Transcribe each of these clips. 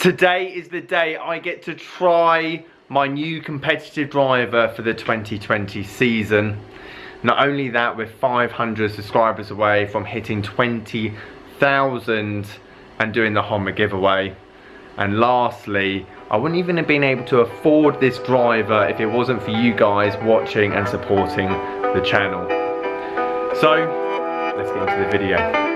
Today is the day I get to try my new competitive driver for the 2020 season. Not only that, we're 500 subscribers away from hitting 20,000 and doing the Honda giveaway. And lastly, I wouldn't even have been able to afford this driver if it wasn't for you guys watching and supporting the channel. So, let's get into the video.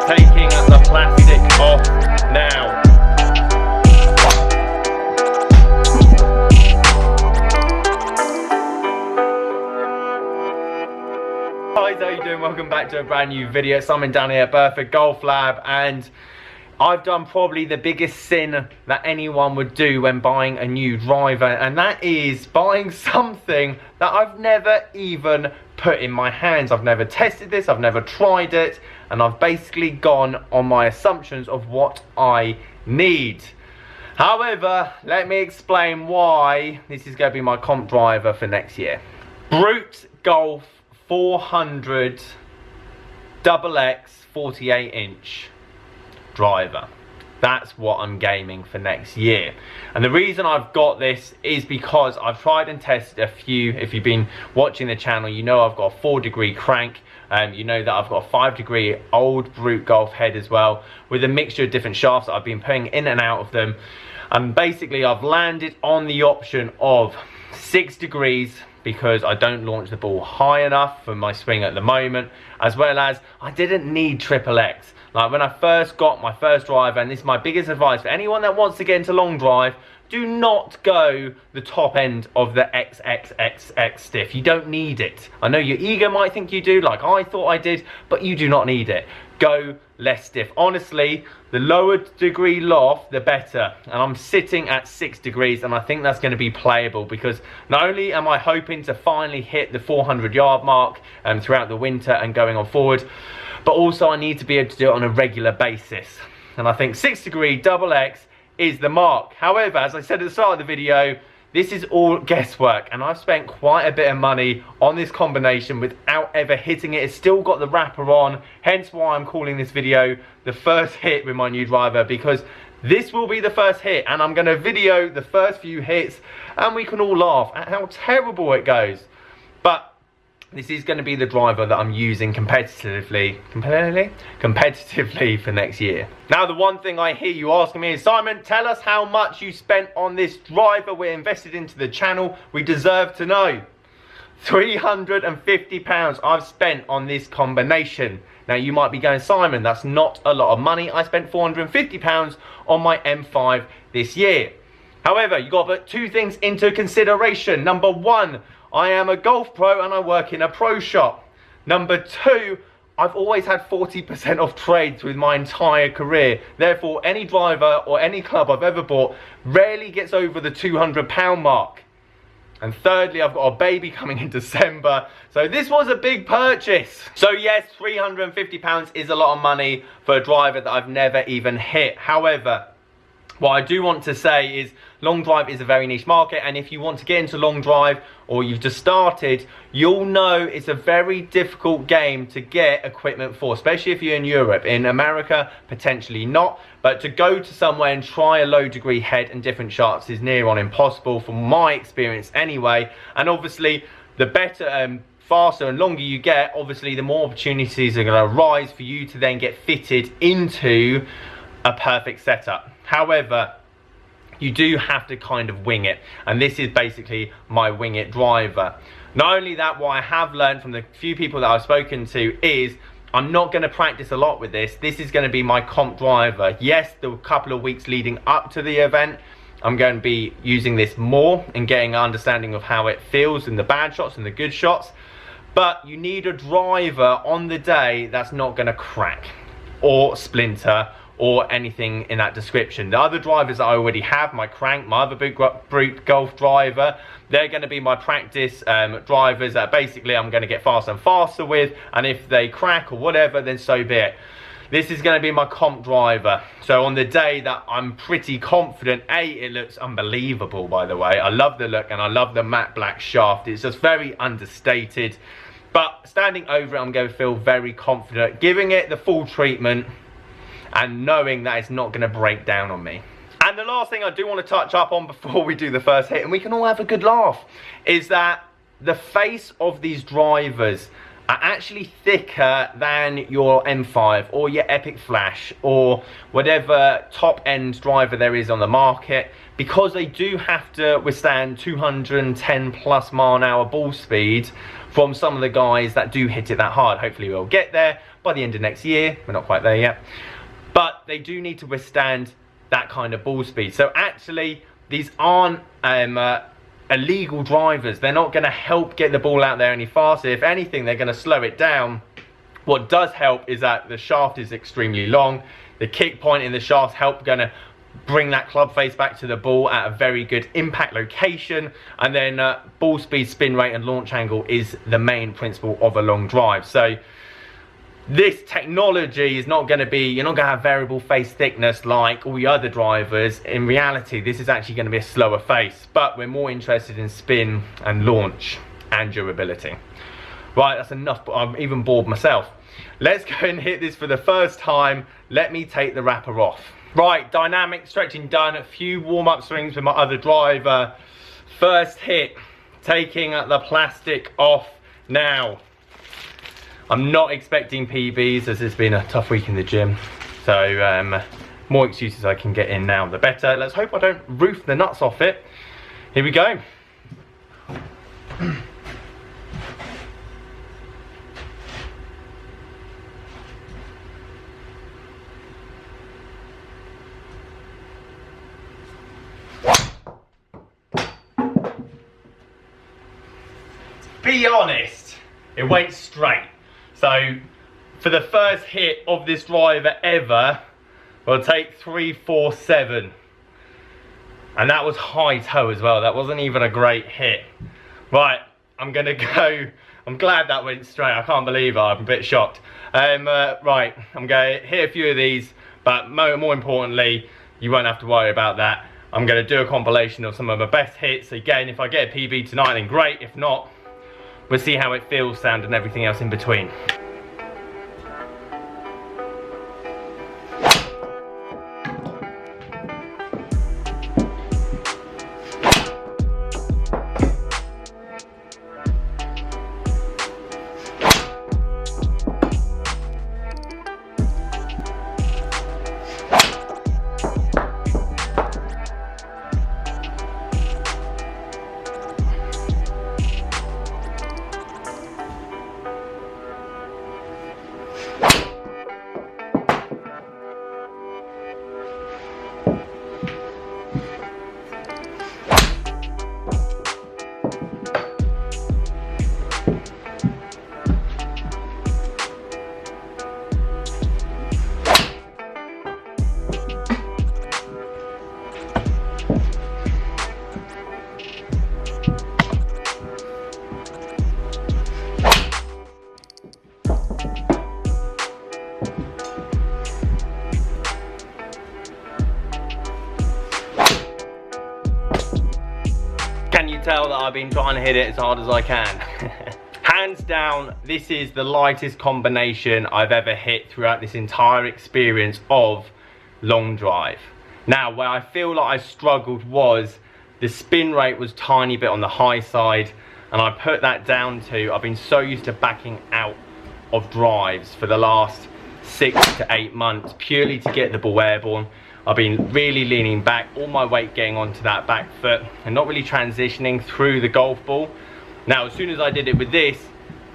Taking the plastic off now. Guys, how you doing? Welcome back to a brand new video. Simon down here at Burford Golf Lab, and I've done probably the biggest sin that anyone would do when buying a new driver, and that is buying something that I've never even put in my hands. I've never tested this, I've never tried it, and I've basically gone on my assumptions of what I need. However, let me explain why this is going to be my comp driver for next year. Brute Golf 400 XX 48-inch driver. That's what I'm gaming for next year. And the reason I've got this is because I've tried and tested a few. If you've been watching the channel, you know I've got a 4-degree crank. You know that I've got a 5-degree old Brute Golf head as well, with a mixture of different shafts that I've been putting in and out of them. And basically I've landed on the option of 6 degrees because I don't launch the ball high enough for my swing at the moment, as well as I didn't need XXX. Like when I first got my first driver, and this is my biggest advice for anyone that wants to get into long drive, do not go the top end of the XXXX stiff. You don't need it. I know your ego might think you do, like I thought I did, but you do not need it. Go less stiff. Honestly, the lower degree loft, the better. And I'm sitting at 6 degrees, and I think that's going to be playable, because not only am I hoping to finally hit the 400-yard mark throughout the winter and going on forward, but also I need to be able to do it on a regular basis. And I think 6-degree XX is the mark. However, as I said at the start of the video, this is all guesswork, and I've spent quite a bit of money on this combination without ever hitting it. It's still got the wrapper on, hence why I'm calling this video the first hit with my new driver, because this will be the first hit, and I'm going to video the first few hits, and we can all laugh at how terrible it goes. But this is going to be the driver that I'm using competitively for next year. Now, the one thing I hear you asking me is, Simon, tell us how much you spent on this driver. We're invested into the channel. We deserve to know. £350 I've spent on this combination. Now, you might be going, Simon, that's not a lot of money. I spent £450 on my M5 this year. However, you've got to put two things into consideration. Number one, I am a golf pro and I work in a pro shop. Number two, I've always had 40% off trades with my entire career. Therefore, any driver or any club I've ever bought rarely gets over the £200 mark. And thirdly, I've got a baby coming in December. So this was a big purchase. So yes, £350 is a lot of money for a driver that I've never even hit. However, what I do want to say is long drive is a very niche market, and if you want to get into long drive or you've just started, you'll know it's a very difficult game to get equipment for, especially if you're in Europe. In America, potentially not, but to go to somewhere and try a low degree head and different shots is near on impossible from my experience anyway. And obviously the better faster and longer you get, obviously the more opportunities are going to arise for you to then get fitted into a perfect setup. However, you do have to kind of wing it, and this is basically my wing it driver. Not only that, what I have learned from the few people that I've spoken to is I'm not going to practice a lot with this. This is going to be my comp driver. Yes, the couple of weeks leading up to the event, I'm going to be using this more and getting an understanding of how it feels in the bad shots and the good shots, but you need a driver on the day that's not going to crack or splinter or anything in that description. The other drivers that I already have, my crank, my other Brute Golf driver, they're going to be my practice drivers that basically I'm going to get faster and faster with, and if they crack or whatever, then so be it. This is going to be my comp driver. So on the day that I'm pretty confident, it looks unbelievable, by the way. I love the look and I love the matte black shaft. It's just very understated. But standing over it, I'm going to feel very confident, giving it the full treatment and knowing that it's not going to break down on me. And the last thing I do want to touch up on before we do the first hit, and we can all have a good laugh, is that the face of these drivers are actually thicker than your M5 or your Epic Flash or whatever top end driver there is on the market, because they do have to withstand 210 plus mile an hour ball speed from some of the guys that do hit it that hard. Hopefully we'll get there by the end of next year. We're not quite there yet, but they do need to withstand that kind of ball speed. So actually these aren't illegal drivers. They're not going to help get the ball out there any faster. If anything, they're going to slow it down. What does help is that the shaft is extremely long. The kick point in the shaft help going to bring that club face back to the ball at a very good impact location. And then ball speed, spin rate and launch angle is the main principle of a long drive. So this technology is not going to be, you're not going to have variable face thickness like all the other drivers. In reality, this is actually going to be a slower face, but we're more interested in spin and launch and durability. Right, that's enough, but I'm even bored myself. Let's go and hit this for the first time. Let me take the wrapper off. Right, dynamic stretching done, a few warm-up swings with my other driver. First hit, taking the plastic off now. I'm not expecting PBs as it's been a tough week in the gym. So more excuses I can get in now, the better. Let's hope I don't roof the nuts off it. Here we go. Be honest, it went straight. So for the first hit of this driver ever, we'll take 347. And that was high toe as well. That wasn't even a great hit. Right, I'm gonna go. I'm glad that went straight. I can't believe it. I'm a bit shocked. Right, I'm gonna hit a few of these, but more importantly, you won't have to worry about that. I'm gonna do a compilation of some of my best hits. Again, if I get a PB tonight, then great. If not, we'll see how it feels, sound and everything else in between. Tell that I've been trying to hit it as hard as I can. Hands down, this is the lightest combination I've ever hit throughout this entire experience of long drive. Now, where I feel like I struggled was the spin rate was tiny bit on the high side, and I put that down to, I've been so used to backing out of drives for the last 6 to 8 months purely to get the ball airborne. I've been really leaning back, all my weight getting onto that back foot and not really transitioning through the golf ball. Now, as soon as I did it with this,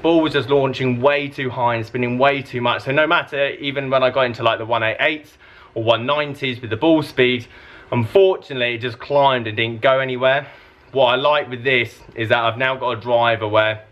ball was just launching way too high and spinning way too much. So no matter, even when I got into like the 188s or 190s with the ball speed, unfortunately it just climbed and didn't go anywhere. What I like with this is that I've now got a driver where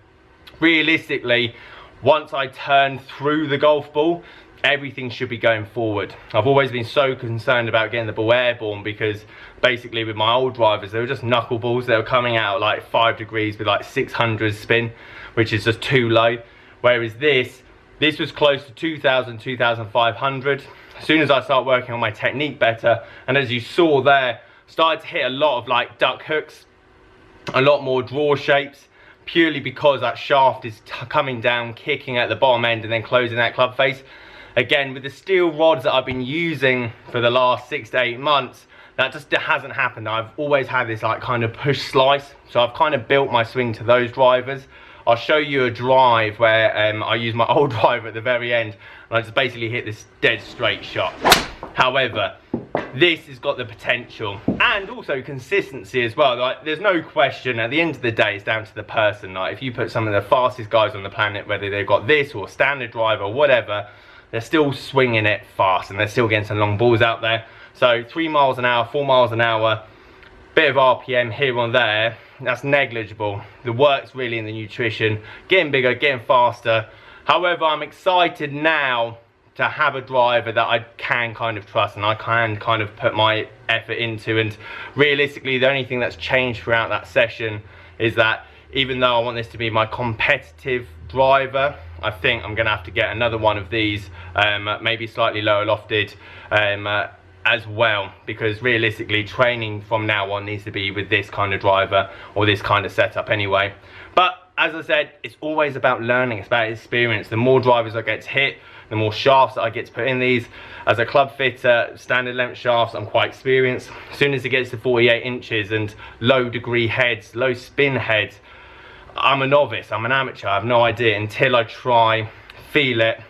realistically, once I turn through the golf ball, everything should be going forward. I've always been so concerned about getting the ball airborne because basically with my old drivers, they were just knuckleballs. They were coming out like 5 degrees with like 600 spin, which is just too low. Whereas this This was close to 2,000, 2,500. As soon as I start working on my technique better, and as you saw there, started to hit a lot of like duck hooks, a lot more draw shapes, purely because that shaft is coming down, kicking at the bottom end and then closing that club face. Again, with the steel rods that I've been using for the last 6 to 8 months, that just hasn't happened. I've always had this like kind of push slice, so I've kind of built my swing to those drivers. I'll show you a drive where I use my old driver at the very end, and I just basically hit this dead straight shot. However, this has got the potential and also consistency as well. Like, there's no question, at the end of the day, it's down to the person. Like, if you put some of the fastest guys on the planet, whether they've got this or standard drive or whatever, they're still swinging it fast and they're still getting some long balls out there. So 3 miles an hour, 4 miles an hour, bit of RPM here and there, that's negligible. The work's really in the nutrition, getting bigger, getting faster. However, I'm excited now to have a driver that I can kind of trust and I can kind of put my effort into. And realistically, the only thing that's changed throughout that session is that even though I want this to be my competitive driver, I think I'm gonna have to get another one of these, maybe slightly lower lofted, as well, because realistically training from now on needs to be with this kind of driver or this kind of setup anyway. But as I said, it's always about learning, it's about experience. The more drivers I get to hit, the more shafts that I get to put in these. As a club fitter, standard length shafts, I'm quite experienced. As soon as it gets to 48 inches and low degree heads, low spin heads, I'm a novice, I'm an amateur, I have no idea until I try, feel it,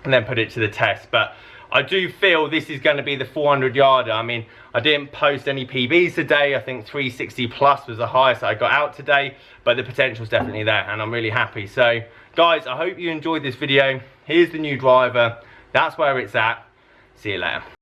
and then put it to the test. But I do feel this is going to be the 400 yarder. I mean, I didn't post any PBs today. I think 360 plus was the highest I got out today, but the potential's definitely there and I'm really happy. So guys, I hope you enjoyed this video. Here's the new driver. That's where it's at. See you later.